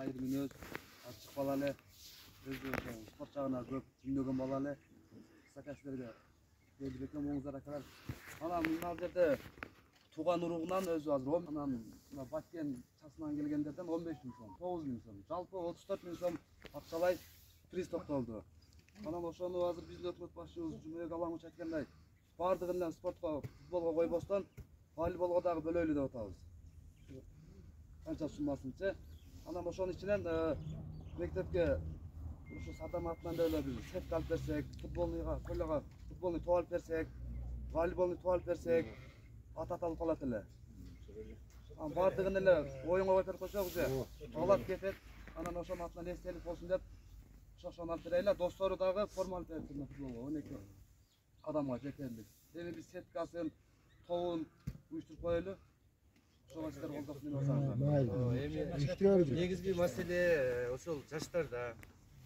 Hayır minöz açık balalı. Spor çağına köp dinlegen balalı. Kısa sizlerge geldi beklem oğuzlara kadar. Ana bunlar dedi tuğan urug'undan özü azır. Anam Batken çasından gelgenlerden 15.000 so'm, 9.000 so'm. Жалпы 34.000 so'm akçalay priz toktoldu. Anam oşonu azır biz ökmöt başçыбыз Cumhuriyet Galanguç aytkanday bardыгынан спортко, футболго койбостон волейболго дагы бөлөйлү деп атабыз. Канча суммасынчы. Анан ошонун ичинен мектепке ушу Садам атынан эле биз сетка алып берсек, футболныйга, колего футболный топ алып берсек, волейболный топ алып берсек, аталып калат эле. Бардыгын эле оюнга коюп берип койсок уже алат кетет. Анан ошонун атынан эстелик болсун деп ошону алып берели. Достору дагы форма алып берип футболго 12 адамга жетерлик. Эми биз сеткасын, тобун уюштуруп коелу. Ошого сиздер колдоп эми негизги маселе ошол жаштарда.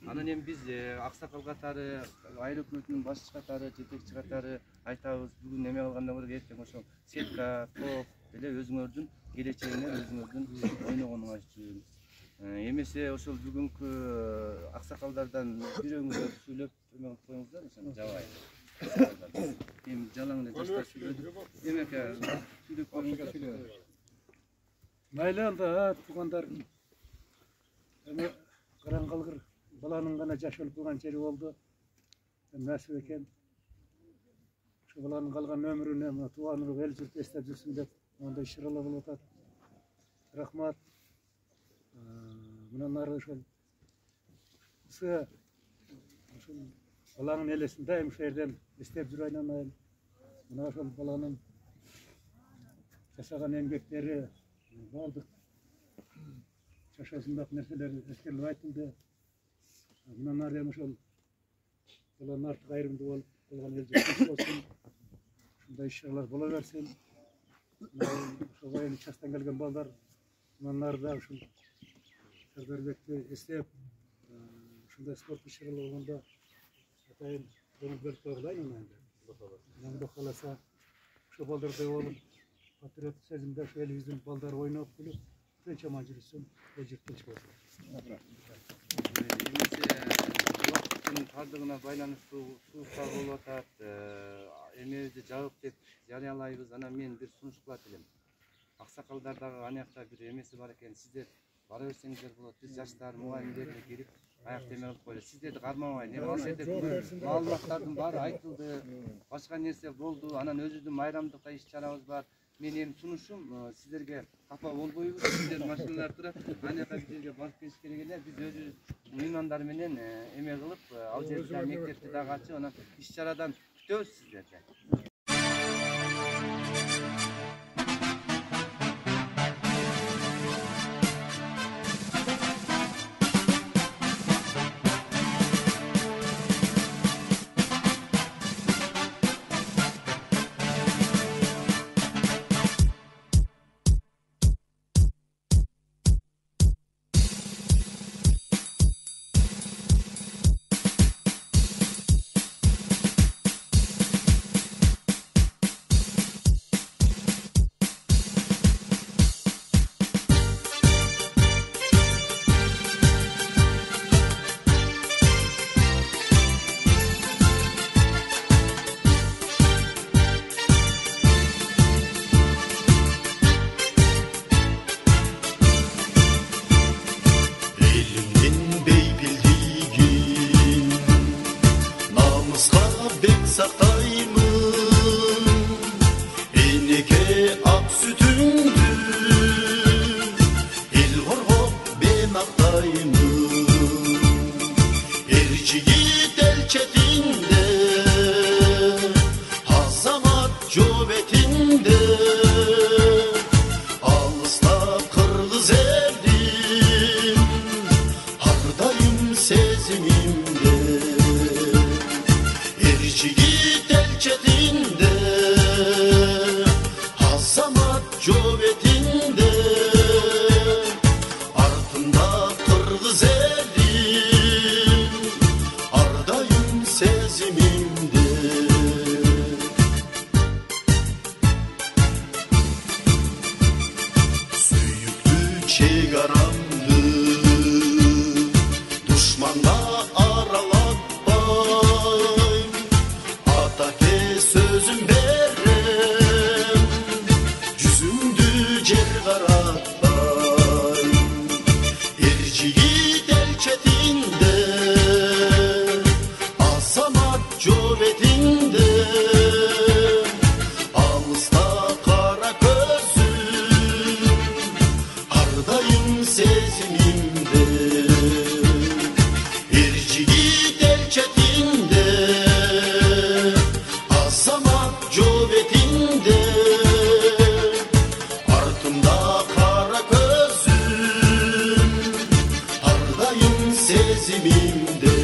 Анан эми биз аксакал катары, айыл өкмөтүнүн башчы катары, жетекчи катары айтабыз, бүгүн эме кылгандан көрө эртең ошол сетка, топ деле өзүңөрдүн келечегиңер, өзүңөрдүн ойногонуңар үчүн. Эмесе ошол бүгүнкү аксакалдардан бирөөңүздөр сүйлөп эме кылып коюңуздар, ошону жабай. Эми жалаң эле жаштар сүйлөдү. Эмеке сүйлөп коюңуздар. Майлы анда тугандар эми караң калгыр баланын гана жаш өлүп калган жери болду. Насип экен. Ошо баланын калган өмүрүнө мына тууган урук эл журт эстеп жүрсүн деп мондай ишаралар болуп атат. Рахмат. Мындан ары ошол баланын элесин дайым ошол жерден эстеп жүрө айнанайын. Мына ошол баланын жасаган эмгектери бардык жашоосундагы нерселер эскерилип айтылды. Мындан ары эми ошол баланын артык айрымдуу болуп калган эл журт болсун. Ушундай иш-чаралар боло берсин. Ошого эми частан келген балдар мындан ары да ушул Сардарбекти эстеп ушундай спорт иш-чаралар болгондо атайын көңүл бөлүп койгулайын энди. Мындан каласа ошо балдардай болуп патриоттук сезимде ошо элибиздин балдары ойноп күлүп тынч аман жүрүшсүн, эл журт тынч болсун. Вакыттын тардыгына байланыштуу сууктар болуп атат. Эмебизди жабык деп жарыялайбыз. Анан мен бир сунуш кылат элем. Аксакалдар дагы аныякта бир эмеси бар экен. Сиздер бара берсеңиздер болот. Биз жаштар, мугалимдер кирип аяк теме кылып коелу. Сиздерди кармабайын. Эми ал жерде маалыматтардын баары айтылды. Башка нерсе болду. Анан өзүбүздүн майрамдык иш-чарабыз бар. Мен эми сунушум сиздерге капа болбойбуз. Сиздер машиналар турат. Анаяка бир жерге барып келиш керек эле. Биз өзүбүз мыймандар менен эме кылып, ал жерде мектепти дагы ачып, анан иш-чарадан күтөбүз сиздерди. Çegaramdı sezimimde Ercigi del çetinde Asama cövetinde Artımda kara gözüm Ardayım sezimimde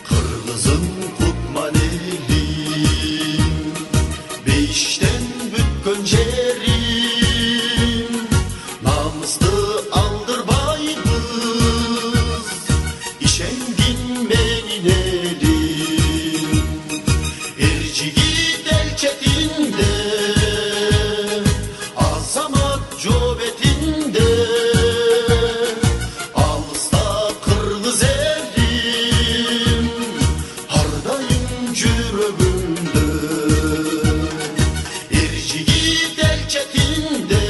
Kırgızın kutmanelim Beşten bütkön jerim Namuslu aldırbaybız İşendin benim elim Ercigi del çetinde Azamat cövetinde Alısta kırgız elim Hardayım cüröbümde Ercigi del çetinde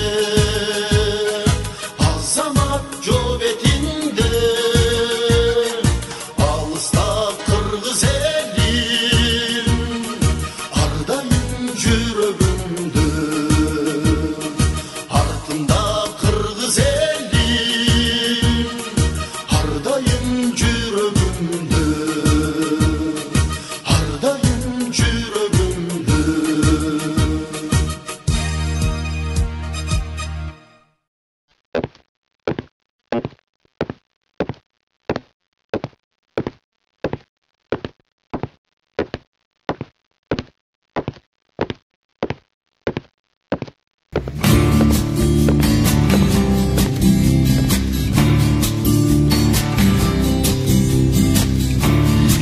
Azamat cövetinde Alısta kırgız elim Hardayım cüröbümde Ardında kırgız elim Hardayım cüröbümde Hardayım cüröbümde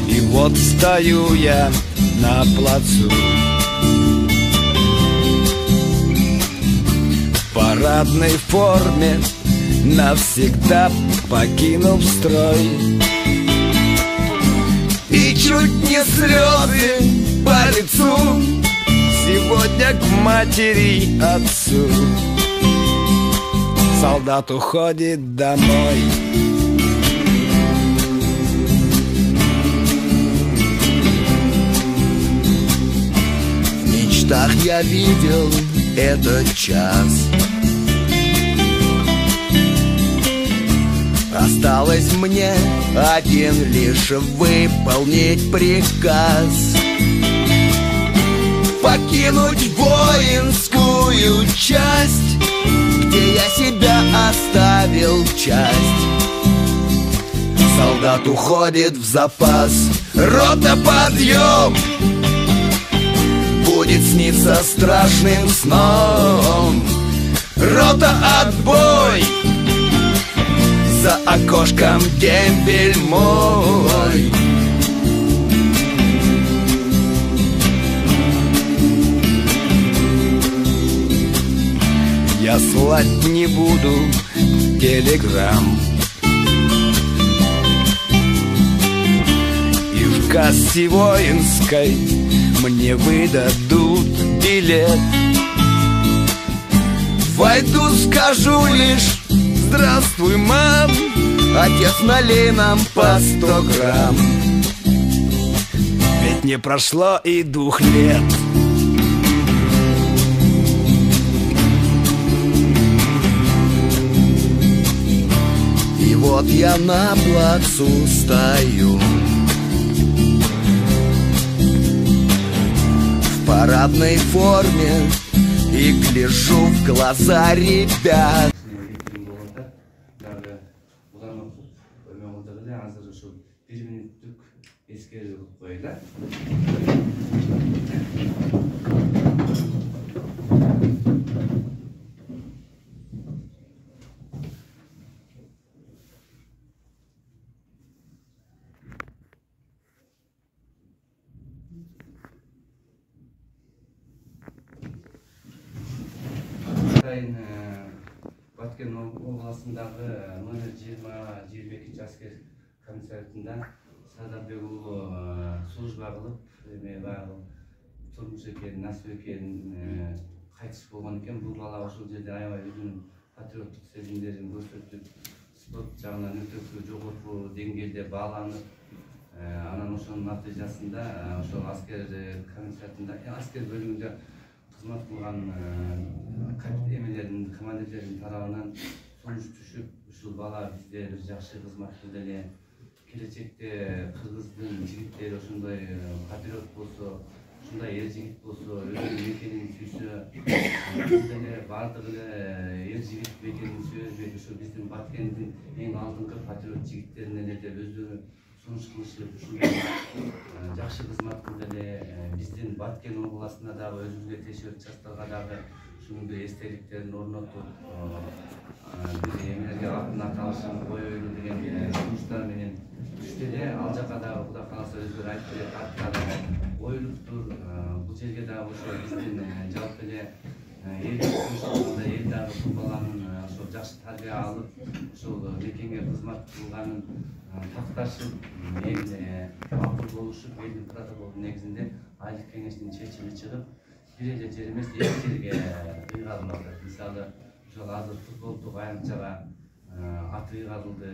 И вот стою я на плацу В парадной форме, навсегда покинув строй И чуть не слезы по лицу Сегодня к матери, отцу Солдат уходит домой В мечтах я видел этот час Осталось мне один лишь выполнить приказ Покинуть воинскую часть Где я себя оставил часть Солдат уходит в запас Рота, подъем! Будет сниться страшным сном Рота, отбой! За окошком дембель мой Я слать не буду телеграмм И в кассе воинской мне выдадут билет Войду, скажу лишь здравствуй, мам Отец, налей нам по 100 грамм Ведь не прошло и 2 лет И вот я на плацу стою В парадной форме И гляжу в глаза ребят Azır şu 1 minutluk eskeri koyla. атайын Баткен обласындағы номер 20-22 аскер комиссариатында Сардарбек уулу служба кылып, баягы турмуш экен, насып экен кайтыш болгон экен. Бул бала ошол жерде аябай өзүнүн патриоттук сезимдерин көрсөтүп, спорт жагынан өтө жогорку деңгээлде бааланып, анан ошонун натыйжасында ошол аскер комиссариатында, аскер бөлүмүндө кызмат кылган эмелердин, командирлердин тарабынан сунуш түшүп, ушул бала бизде бир жакшы кызмат кылды эле, келечекте кыргыздын жигиттери ошондой патриот болсо, ушундай эр жигит болсо, өзүнүн мекенин сүйсө, биз деле баардык эле эр жигит мекенин сүйөбүз, ошо биздин Баткендин эң алдыңкы патриот жигиттерине эле деп өздөрү сунуш кылышып, ушундай жакшы кызмат кылды эле. Биздин Баткен областына дагы өзүбүзгө тиешелүү частарга дагы ушунун бир эстеликтерин орнотуп, бир эмелерге атын аталышын коелу деген сунуштар менен түштү эле. Ал жака дагы Кудай кааласа өздөрү айтып эле каттар коюлуптур. Бул жерге дагы ошо биздин жалпы эле эл дагы бул баланын ошол жакшы тарбия алып, ошол мекенге кызмат кылганын такташып, макул болушуп, элдин протоколдун негизинде айлык кеңештин чечими чыгып, бир эле жер эмес, эки жерге ыйгарылып атат. Мисалы, ошол азыр футболдук аянтчага аты ыйгарылды.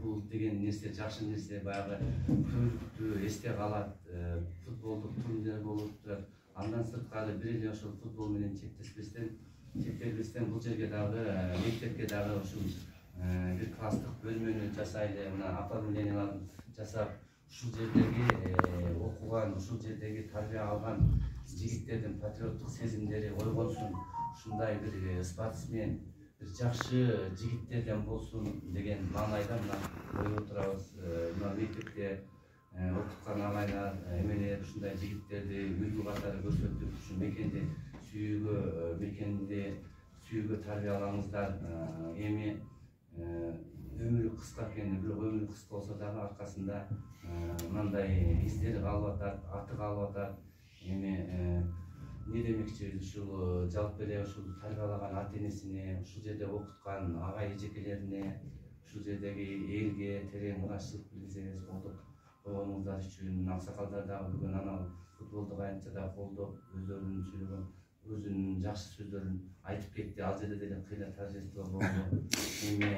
Бул деген нерсе жакшы нерсе, баягы көйлүктү эсте калат, футболдук турнирлер болуп турат. Андан сырткары бир эле ошол футбол менен чектелбестен бул жерге дагы мектепке дагы ушул бир класстык бөлмөнү жасайлы, мына оформленияларын жасап, ушул жердеги окуган, ушул жердеги тарбия алган жигиттердин патриоттук сезимдери ойгонсун, ушундай бир спортсмен, бир жакшы жигиттерден болсун деген маанайда мына коюп отурабыз. Мына мектепте окуткан агайлар, эмелер ушундай жигиттерди үлгү катары көрсөтүп, ушу мекенди сүйүүгө тарбиялаңыздар. Эми өмүрү кыска экен, бирок өмүрү кыска болсо дагы аркасында мындай издери калып атат, аты калып атат. Эми не демекчибиз, ушул жалпы эле ушул тарбиялаган ата энесине, ушул жерде окуткан агай эжекелерине, ушул жердеги элге терең ырашчылык билдирсеңиз колдоп койгонуңуздар үчүн, аксакалдар дагы бүгүн анал футболдук аянтчада колдоп, өздөрүнүн сүйлөгөн, өзүнүн жакшы сөздөрүн айтып кетти. Ал жерде деле кыйла торжество болду. Эми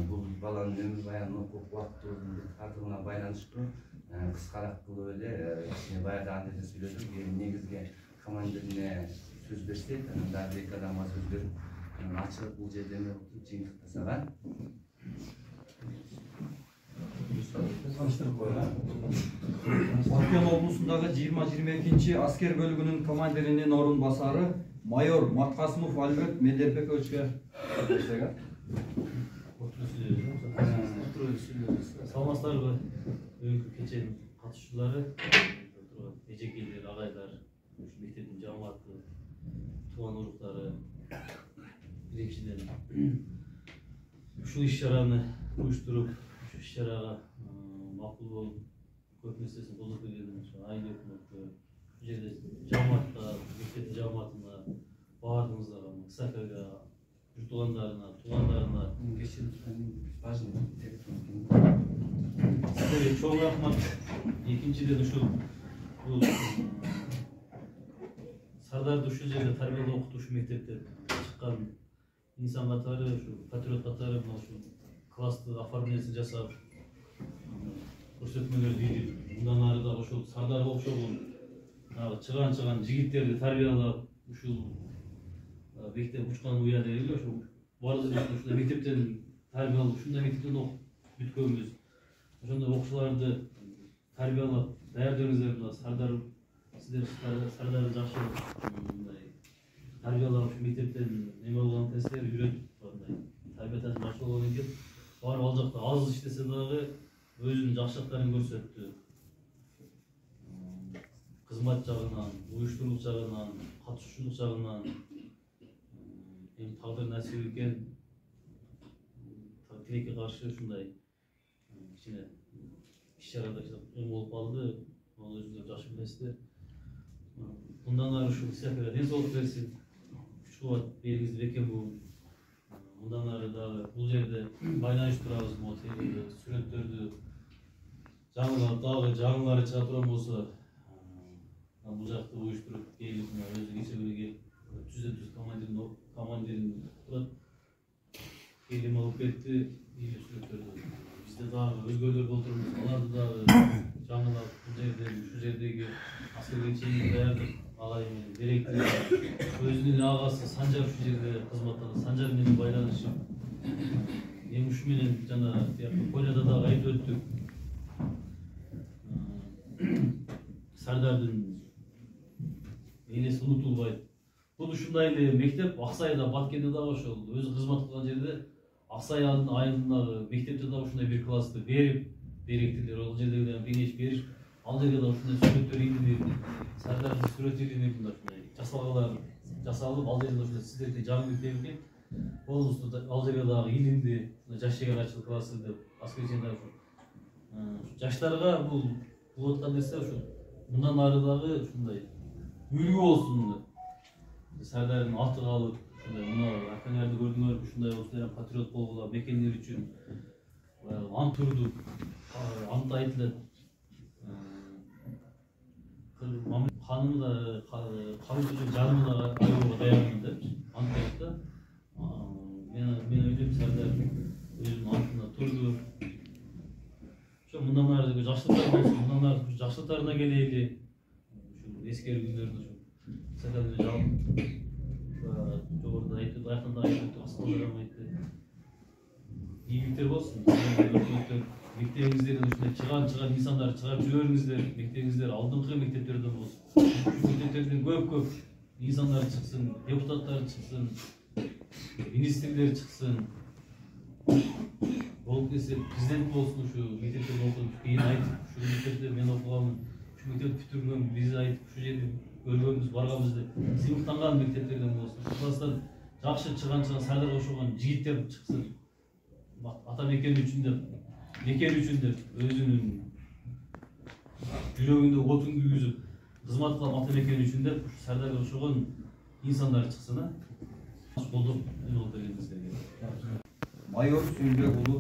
бул баланын өмүр баянын окуп, убактыбыздын тартыбына байланыштуу кыскараак кылып эле баягы анда эле сүйлөдүк. Эми негизги командирине сөз берсек, анан дагы эки адамга сөз берип, ачылып бул жерде эме кылып жыйынтыктасак. Баткен облусундагы 20-22 аскер бөлүгүнүн командиринин орун басары майор Маткасымов Альберт Медербековичке саламатсыздарбы бүгүнкү кеченин катышуучулары, эжекейлер, агайлар, мектептин жамааты, тууган уруктары. Биринчиден ушул иш-чараны уюштуруп, ушул иш-чарага макул болуп, көп нерсесин колдоп келген айыл өкмөткө, бул жерде жамаатка, мектептин жамаатына, баардыгыңыздарга, САКага, журт туугандарына сиздерге чоң рахмат. Экинчиден ушул Сардарды ушул жерде тарбиялап окутуп, ушул мектептен чыккан инсан катары, ушул патриот катары мына ушул класстык оформлениясын жасап, көрсөтмөлөрдү ийип, мындан ары дагы ушул Сардарга окшогон чыган жигиттерди тарбиялап, ушул мектеп учкан уя дейли, ушул баардыгыбыз ушундай мектептен тарбиялап, ушундай мектептен окуп бүткөнбүз. Ошондой окуучуларды тарбиялап, даярдооңуздар мына Сардар, сиздер Сардарды жакшы мындай тарбиялап, ушу мектептен эме болгон экенсиздер, үйрөтүп, мындай тарбия тартып жакшы болгон экен. Барып ал жакта аз иштесе дагы өзүнүн жакшылыктарын көрсөттү. Кызмат жагынан, уюштурулук жагынан, катышуучулук жагынан эми тагдыр насип экен. Тилекке каршы ушундай кичине иш-чарада эме болуп калды. Ал өзүңөр жакшы билесиздер. Мындан ары ушул САКага ден соолук берсин. Шубат белгиси бекен бул. Мындан ары дагы бул жерде байланыш турабыз, могу сүрөттөрдү жаңылап дагы жаңылары чыга турган болсо, бул жакты уюштуруп келип, өзү кечеге түз командирин турат. Келим алып кетти, ийли сүрөттөрдү. Бизде дагы өзгөлөр болуп турбуз, аларды дагы жаңылап бул жердеги, ушу жердеги аскерге чейин даярдык агай менен директор, өзүнүн агасы Санжар ушу жерде кызматтаган, Санжар менен байланышып, эми ушу менен жана тияка Коляда дагы айтып өттүк. Сардардын элеси унутулбайт. Бул ушундай эле мектеп Аксайда, Баткенде дагы ошол өзү кызмат кылган жерде Аксай айылындагы мектепте дагы ушундай бир классты берип, директорлор ал жерде кеңеш берип, ал жерге дагы ушундай сүрөттөр илинип, Сардардын сүрөтү илинип, ушундай жасалгалар жасалып, ал жерде ушундай сиздерге жаңы мектепке болубузду ал жерге дагы илинди, жаш шегара ачылып классы деп аскерчен дагы жаштарга бул болуп аткан нерсе ушу мындан ары дагы ушундай үлгү болсун. Сардардын алты калып, ушундай мына акаңарды көрдүңөр, ушундай болсо патриот болгула, мекендер үчүн ант турдук, ант айтылат. Ханым да кабыл жарымына айууга даярмын деп ант айтты. Мен ойлойм, Сардар өзүнүн антына турду. Ошо мындан ары жакшылыктар болсун, мындан ары жакшылыктарына келели. Ушу эскерүү күндөрүндө Сардарны жалып жогоруда айтып, айкында айтып, аскалдарым айтты. Ийгиликтер болсун. Мектебиңиздерден ушундай чыган инсандар чыгарып жибериңиздер. Мектебиңиздер алдыңкы мектептерден болсун. Мектептерден көп инсандар чыксын, депутаттар чыксын, министрлер чыксын. Болуп келсе президент болсун, ушу мектептерде окуп, кийин айтып, ушу мектепте мен окуганмын, ушу мектепти бүтүргөм, биз айтып, ушу жерде көргөнбүз, барганбыз деп сыймыктанган мектептерден болсун. Класстан жакшы чыган Сардарга окшогон жигиттер чыксын. Ата мекен үчүн деп, өзүнүн жүрөгүндө отун күйгүзүп, кызмат кылган ата мекен үчүн деп, Сардарга окшогон инсандар чыксын. Колдоп болуп бергениңиздерге. Майор Сүйүнбек уулу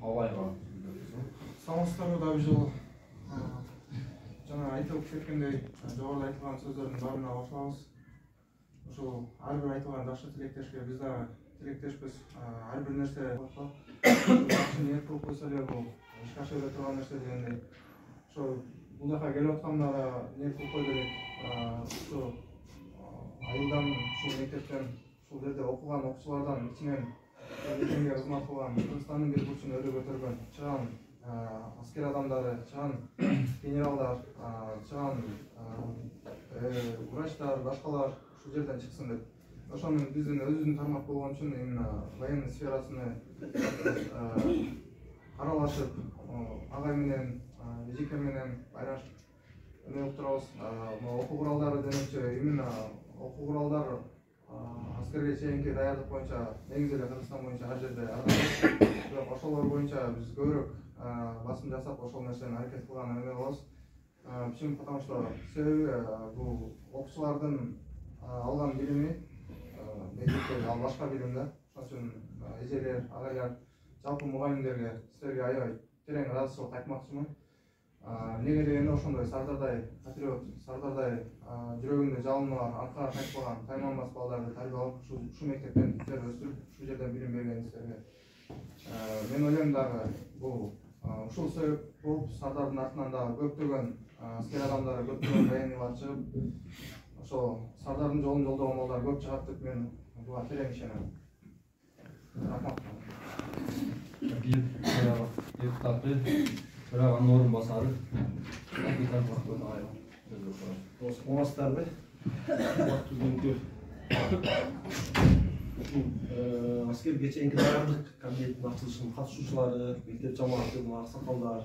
Абайга. Саламатсыздарбы дагы жолу. Жана айтылып кеткендей, жогоруда айтылган сөздөрдүн баарына кошулабыз. Ушул ар бир айтылган жакшы тилектешке биз дагы тилектешпиз. Ар бир нерсе жакшы ниет кылып койсо эле бул ишке ашыра турган нерсе дегендей. Ошо бул жака келип атканда да ниет кылып кой делек. Ушу айылдан, ушул мектептен, ушул жерде окуган окуучулардан ичинен мекенге кызмат кылган, Кыргызстандын бир бурчун өрү көтөргөн чыган аскер адамдары, чыган генералдар, чыган врачтар, башкалар ушул жерден чыксын деп. Ошону биздин өзүбүздүн тармак болгон үчүн именно военный сферасыны аралашып, агай менен, эжеке менен байрашып эме турабыз. Окуу куралдары демекчи, именно окуу куралдар аскерге чейинки даярдык боюнча негизи эле Кыргызстан боюнча ар жерде аралашып, бирок ошолор боюнча биз көбүрөөк басым жасап ошол нерсени аракет кылган эме болобуз. Почему? Потому что себеби бул окуучулардын алган билими мектепте ал башка билим да. Ошон үчүн эжелер, агайлар, жалпы мугалимдерге силерге аябай терең ыраазычылык айтмакчымын. Неге дегенде ошондой Сардардай патриот, Сардардай жүрөгүндө жалыны бар, аркага кайтпаган, тайманбас балдарды тарбиялап ушу мектептен өстүрүп, ушу жерден билим бергениңиздерге мен ойлойм дагы бул ушул себеп болуп Сардардын артынан дагы көптөгөн аскер адамдары, көптөгөн военныйлар чыгып, ошол Сардардын жолун жолдогон балдар көп чыгат деп мен буга терең ишенем. Рахмат. Депутаты Төрағанын орын басары капитан Махмуд Айга. Оңастарбы? Аскерге чейинки даярдык кабинетинин ачылышынын катышуучулары, мектеп жамаатынын аксакалдар,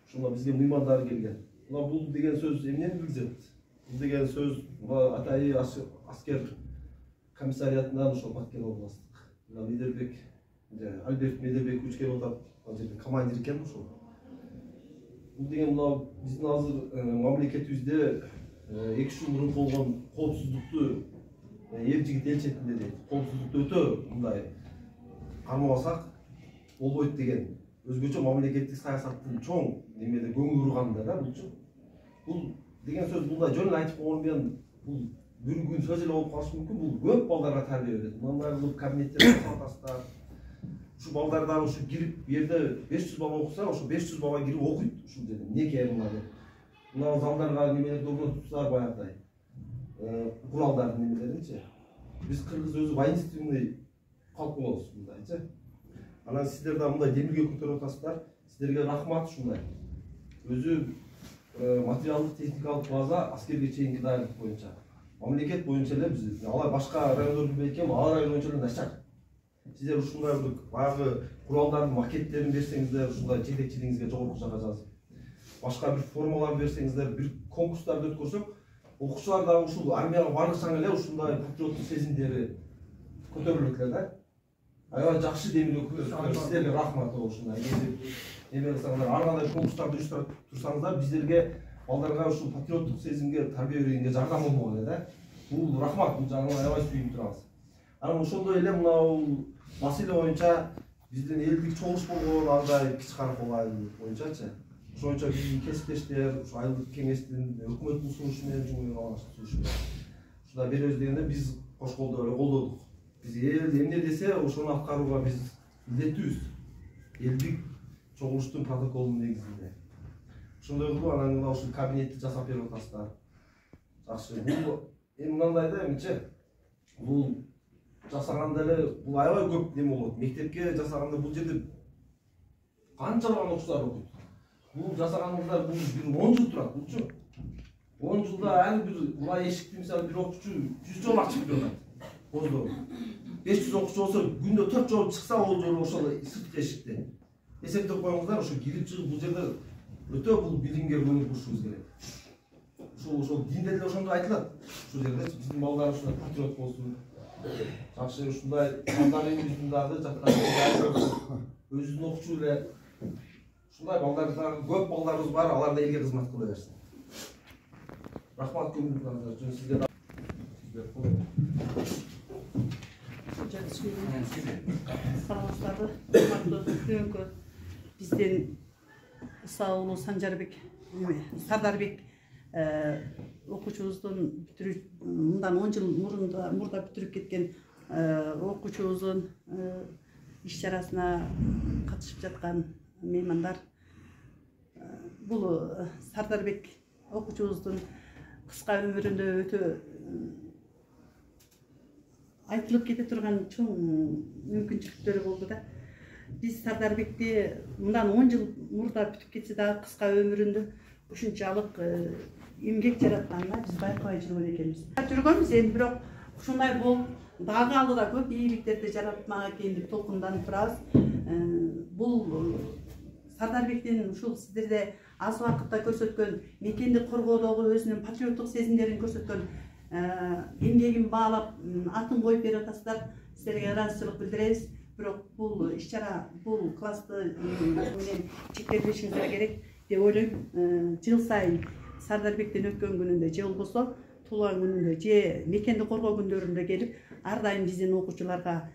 ушуга бизге мыймандар келген. Мына бул деген сөз эмнени билдирет? Бул деген сөз атайы аскер комиссариятынан ошол Баткен областтык. Мына Медербек, Альберт Медербекович келип атат. Ал жерде командир экен ошол. Бул деген мына биздин азыр мамлекетибизде 2 жыл мурун болгон коопсуздукту эл жигит эл четинде дейт. Коопсуздукту өтө мындай кармап алсак болбойт деген өзгөчө мамлекеттик саясаттын чоң немеде көңүл бурганда да булчу. Бул деген сөз мындай жөн эле айтып койгон менен бул бир күн сөз эле болуп калышы мүмкүн. Бул көп балдарга тарбия берет. Мындай кылып кабинеттерде атасыздар. Ушу балдар дагы ушу кирип бу жерде 500 бала окуса, ошо 500 бала кирип окуйт ушул жерде. Эмнеге мына деп. Мына залдарга немелерди орнотупсуздар баягыдай. Куралдардын немелеринчи. Биз кыргыз өзү воинственный калп болобуз мындайчы. Анан сиздер да мындай демирге көтөрүп атасыздар. Сиздерге рахмат ушундай. Өзү материалдык техникалык база аскерге чейинки даярдык боюнча. Мамлекет боюнча эле биз алар башка райондорду билбейт, ал район боюнча эле начар. Сиздер ушундай бир баягы куралдардын макеттерин берсеңиздер, ушундай жетекчилигиңизге жогорку жакка жазып, башка бир формалар берсеңиздер, бир конкурстарды өткөрсөк, окуучулар дагы ушул армияга барышаң эле ушундай патриоттук сезимдери көтөрүлөт эле да. Аябай жакшы демилүү көрүп, сиздерге рахмат ушундай. Эме кылсаңыздар, ар кандай конкурстарды уюштуруп турсаңыздар, биздерге балдарга ушул патриоттук сезимге тарбия берүүгө жардам болмок эле да. Бул рахмат, бул жагынан аябай сүйүнүп турабыз. Анан ошондой эле мынау маселе боюнча биздин элдик чогулуш болгон андай кичи каракол айыл боюнчачы. Ошол боюнча биздин кесиптештер ушу айылдык кеңештин өкмөттүн сунушу менен жумуш менен ушундай беребиз дегенде биз кош колдоо эле колдодук. Биз эл эмне десе ошону аткарууга биз милдеттүүбүз. Элдик чогулуштун протоколунун негизинде. Ошондой кылып анан мына ушул кабинетти жасап берип атасыздар. Жакшы. Бул эми мындай да эмчи. Бул жасаганда эле бул аябай көп неме болот. Мектепке жасаганда бул жерде канчалыган окуучулар окуйт. Бул жасаганыңыздар бул бир 10 жыл турат булчу. 10 жылда ар бир мына эшикти мисалы бир окуучу 100 жолу ачып берет. Боздо. 500 окуучу болсо күндө 4 жолу чыкса, ол жолу ошол сырткы эшикте. Эсептеп коюңуздар, ошо кирип чыгып бул жерде өтө бул билимге көңүл бурушубуз керек. Ошол динде деле ошондой айтылат. Ушул жерде биздин балдар ушундай патриот болсун. Жакшы ушундай балдарыбыздын дагы жаткан өзүнүн окуучу эле ушундай балдар дагы көп балдарыбыз бар, алар да элге кызмат кыла берсин. Рахмат көңүлүңүздөр үчүн сизге. Саламатсыздарбы, урматтуу көңкө. Бизден Ыса уулу Санжарбек, Сардарбек окуучубуздун мындан 10 жыл мурда бүтүрүп кеткен окуучубуздун иш чарасына катышып жаткан меймандар. Бул Сардарбек окуучубуздун кыска өмүрүндө өтө айтылып кете турган чоң мүмкүнчүлүктөрү болду да. Биз Сардарбекти мындан 10 жыл мурда бүтүп кетсе дагы кыска өмүрүндө ушунчалык эмгек жаратканына биз байкабай жүргөн экенбиз. Жүргөнбүз, эми бирок ушундай болуп дагы алдыда көп ийгиликтерди жаратмак экен деп толкунданып турабыз. Бул Сардарбектин ушул сиздерде аз убакытта көрсөткөн мекенди коргоодогу өзүнүн патриоттук сезимдерин көрсөткөн эмгегин баалап атын коюп берип атасыздар. Сиздерге ыраазычылык билдиребиз. Бирок бул иш-чара, бул класты менен чектелишиңиз керек деп ойлойм. Жыл сайын Сардарбектин өткөн күнүндө же болбосо туулган күнүндө же мекенди коргоо күндөрүндө келип, ар дайым биздин окуучуларга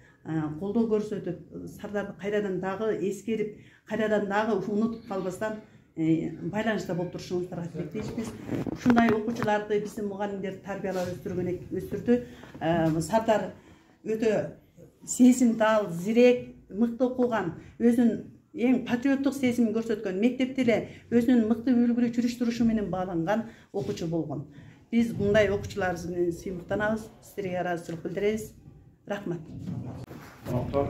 колдоо көрсөтүп, Сардарды кайрадан дагы эскерип, кайрадан дагы унутуп калбастан байланышта болуп турушуңуздарга тилектешпиз. Ушундай окуучуларды биздин мугалимдер тарбиялап өстүрдү. Сардар өтө сезимтал, зирек, мыкты окуган, өзүнүн эң патриоттук сезимин көрсөткөн, мектепте эле өзүнүн мыкты үлгүлүү жүрүш турушу менен бааланган окуучу болгон. Биз мындай окуучуларыбыз менен сыймыктанабыз. Сиздерге ыраазычылык билдиребиз. Рахмат. Доктор,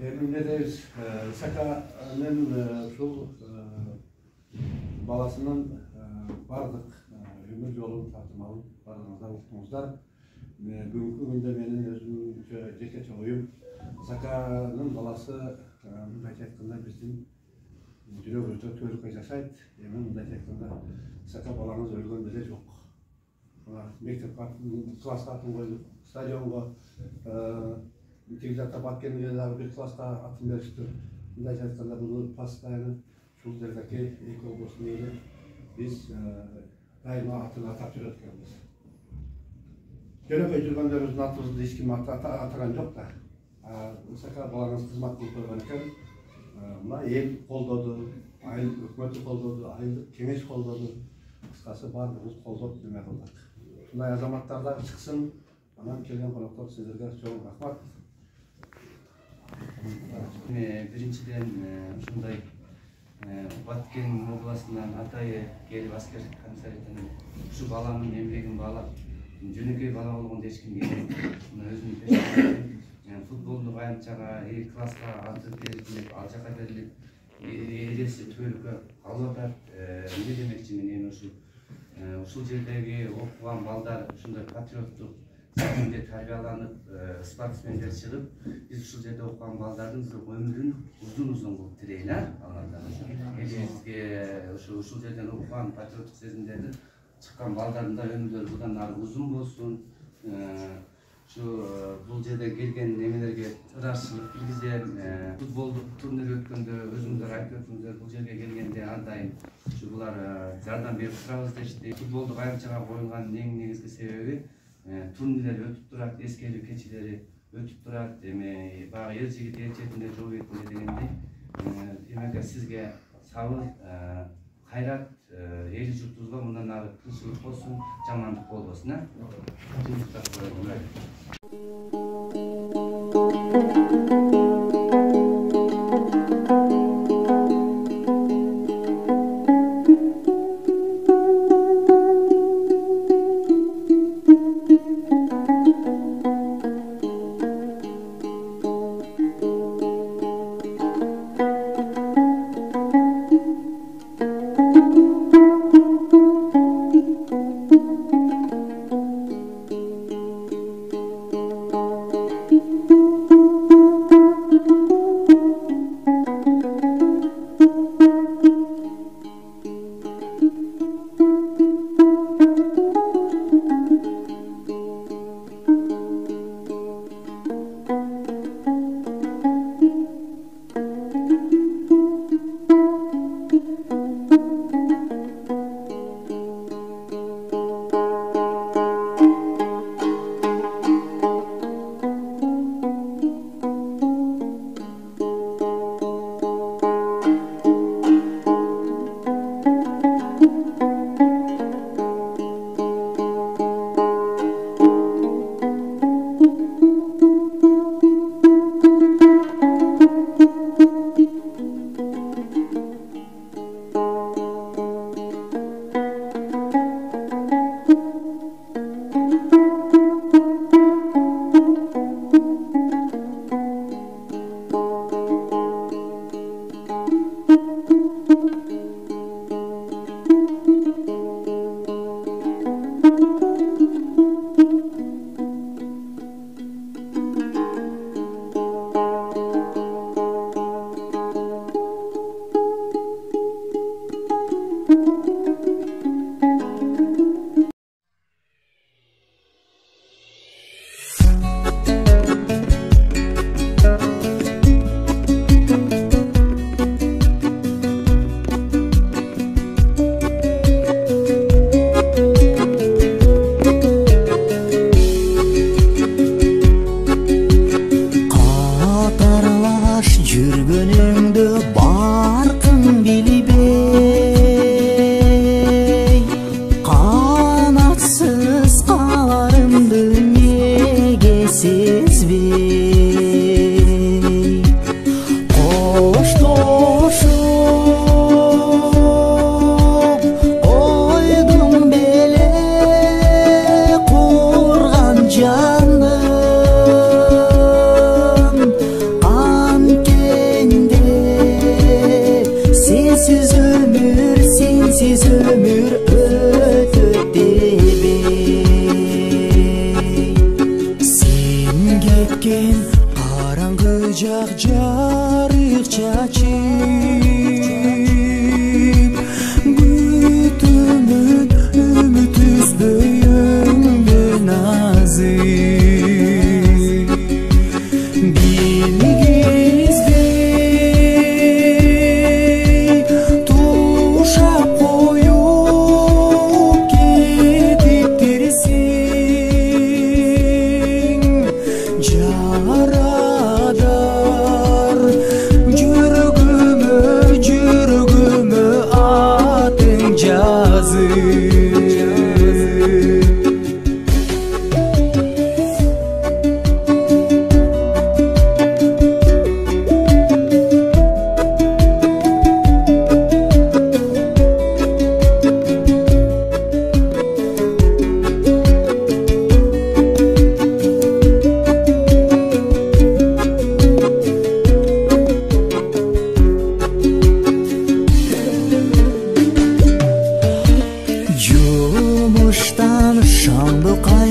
эмне дейбиз? Саканын ушул баласынын бардык өмүр жолун тартымалын баарыңыздар уктуңуздар. Бүгүнкү күндө менин өзүмчө жекече оюм, Саканын баласы мындайча айтканда биздин жүрөк өтө төрүккө жашайт. Эми мындайча айтканда Сака балаңыз өлгөн деле жок. Мектеп класска атын коюп, стадионго тиги жакта Баткенге дагы бир класска атын бериштир. Мындайча айтканда бул постоянно ушул жердеги эки областын эли биз дайыма атын атап жүрөт экенбиз. Жөнөкөй жүргөндөрүбүздүн атыбызды эч ким атаган жок да. Ысака балаңыз кызмат кылып койгон экен. Мына эл колдоду, айыл өкмөтү колдоду, айылдык кеңеш колдоду. Кыскасы баардыгыбыз колдоп неме кылдык. Ушундай азаматтар да чыксын. Анан келген коноктор сиздерге чоң рахмат. Биринчиден ушундай Баткен областынан Атайы келип аскер комиссариятынан ушу баланын эмгегин баалап, жөнөкөй бала болгондо эч ким келбейт. Өзүнүн пешкарасы футболдук аянтчага, класска аты берилип, ал жака берилип, эрesi төлкө алып атат. Эмне демекчимин, эми ушул жердеги окуган балдар ушундай патриоттук сезимде тарбияланып, спортсмендер чыгып, биз ушул жерде окуган балдардын өмүрүн узун кылып тирейли, элибизге ушул жерден окуган патриоттук сезимдерди чыккан балдардын да өмүрлөрү мындан ары узун болсун. Бул жерде келген немелерге ырашчылык билгизем. Футболдук турнир өткөндө өзүңүздөр айтып өттүңүздөр, бул жерге келгенде ар дайым булар жардам берип турабыз дешти. Футболдук аянтчага коюлган эң негизги себеби турнирлер өтүп турат, эскерүү кечилери өтүп турат. Эми баягы эл жигит эл четинде жол бетинде дегендей. Демек сизге сабыр, кайрат, эл журтубузга мындан ары тынччылык болсун, жамандык болбосун.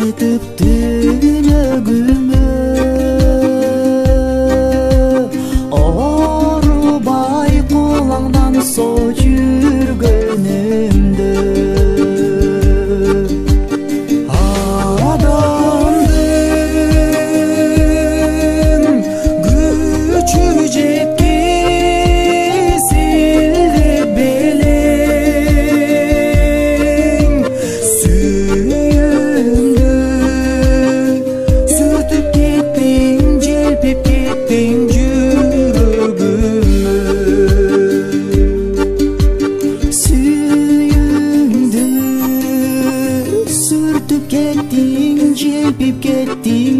айтып түнөгүмө оорубай колаңдан со жүргөнүмдө адамдын күчү жеткизилди белең сүйүмдү сүртүп кеттиң желпип кеттиң жүрөгүмө сүйүмдү сүртүп кеттиң желпип кеттиң